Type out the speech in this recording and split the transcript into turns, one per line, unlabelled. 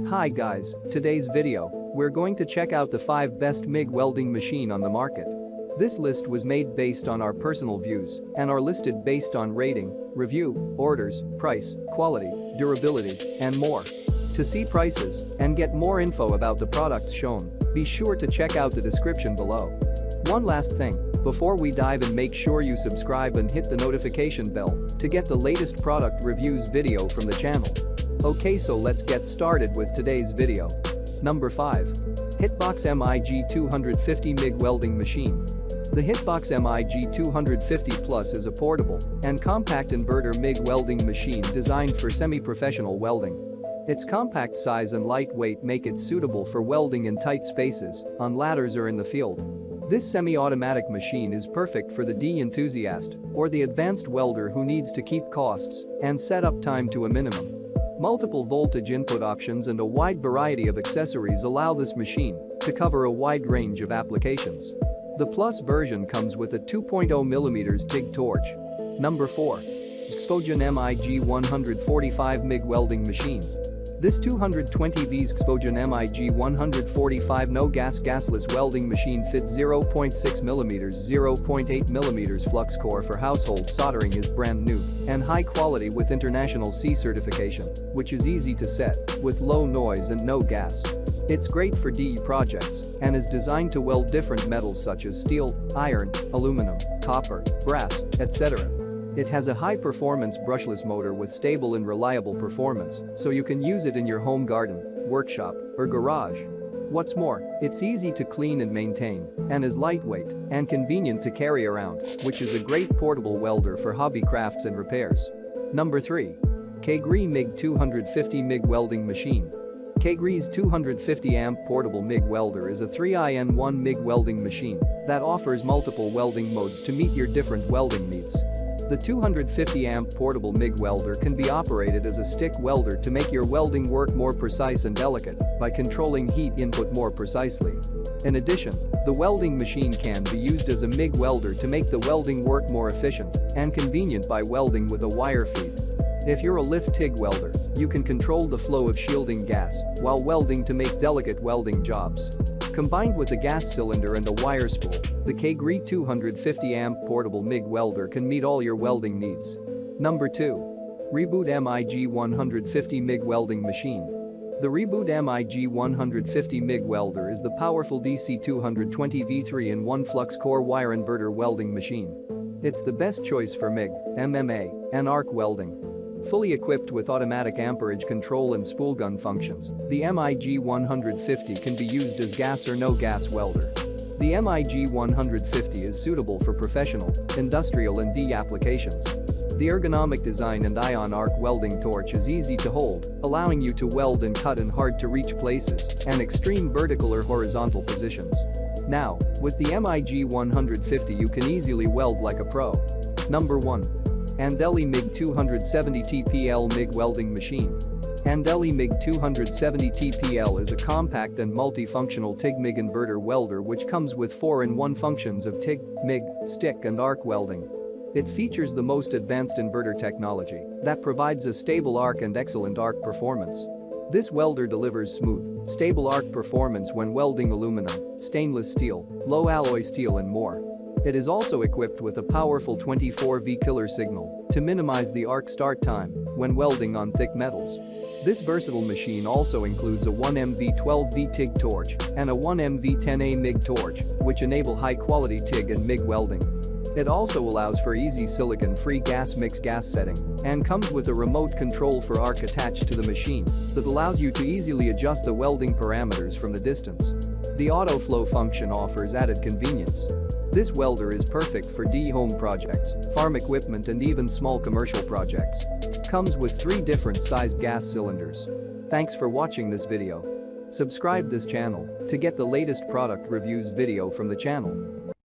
Hi guys, today's video, we're going to check out the 5 best MIG welding machine on the market. This list was made based on our personal views and are listed based on rating, review, orders, price, quality, durability, and more. To see prices and get more info about the products shown, be sure to check out the description below. One last thing, before we dive in, make sure you subscribe and hit the notification bell to get the latest product reviews video from the channel. Okay, so let's get started with today's video. Number 5. HITBOX MIG 250 MIG Welding Machine. The HITBOX MIG 250 Plus is a portable and compact inverter MIG welding machine designed for semi-professional welding. Its compact size and lightweight make it suitable for welding in tight spaces, on ladders or in the field. This semi-automatic machine is perfect for the enthusiast or the advanced welder who needs to keep costs and setup time to a minimum. Multiple voltage input options and a wide variety of accessories allow this machine to cover a wide range of applications. The Plus version comes with a 2.0mm TIG torch. Number 4. HZXVOGEN MIG 145 MIG Welding Machine. This 220V HZXVOGEN MIG 145 no-gas gasless welding machine fits 0.6mm 0.8mm flux core for household soldering, is brand new and high quality with international C certification, which is easy to set, with low noise and no gas. It's great for DE projects and is designed to weld different metals such as steel, iron, aluminum, copper, brass, etc. It has a high-performance brushless motor with stable and reliable performance, so you can use it in your home garden, workshop, or garage. What's more, it's easy to clean and maintain, and is lightweight and convenient to carry around, which is a great portable welder for hobby crafts and repairs. Number 3. KeyGree MIG 250 MIG Welding Machine. KeyGree's 250-amp portable MIG welder is a 3-in-1 MIG welding machine that offers multiple welding modes to meet your different welding needs. The 250-amp portable MIG welder can be operated as a stick welder to make your welding work more precise and delicate by controlling heat input more precisely. In addition, the welding machine can be used as a MIG welder to make the welding work more efficient and convenient by welding with a wire feed. If you're a lift TIG welder, you can control the flow of shielding gas while welding to make delicate welding jobs. Combined with a gas cylinder and a wire spool, the KeyGree 250-amp portable MIG welder can meet all your welding needs. Number 2. Reboot MIG 150 MIG Welding Machine. The Reboot MIG 150 MIG welder is the powerful DC 220V 3-in-1 flux core wire inverter welding machine. It's the best choice for MIG, MMA, and arc welding. Fully equipped with automatic amperage control and spool gun functions, the MIG 150 can be used as gas or no-gas welder. The MIG 150 is suitable for professional, industrial and DE applications. The ergonomic design and ion arc welding torch is easy to hold, allowing you to weld in cut and hard-to-reach places and extreme vertical or horizontal positions. Now, with the MIG 150 you can easily weld like a pro. Number 1. ANDELI MIG 270 TPL MIG Welding Machine. ANDELI MIG 270 TPL is a compact and multifunctional TIG MIG inverter welder which comes with 4-in-1 functions of TIG, MIG, stick and arc welding. It features the most advanced inverter technology that provides a stable arc and excellent arc performance. This welder delivers smooth, stable arc performance when welding aluminum, stainless steel, low alloy steel and more. It is also equipped with a powerful 24V killer signal to minimize the arc start time when welding on thick metals. This versatile machine also includes a 1MV 12V TIG torch and a 1MV 10A MIG torch, which enable high-quality TIG and MIG welding. It also allows for easy silicon-free gas mix gas setting and comes with a remote control for arc attached to the machine that allows you to easily adjust the welding parameters from the distance. The auto-flow function offers added convenience. This welder is perfect for DE home projects, farm equipment and even small commercial projects. Comes with 3 different sized gas cylinders. Thanks for watching this video. Subscribe this channel to get the latest product reviews video from the channel.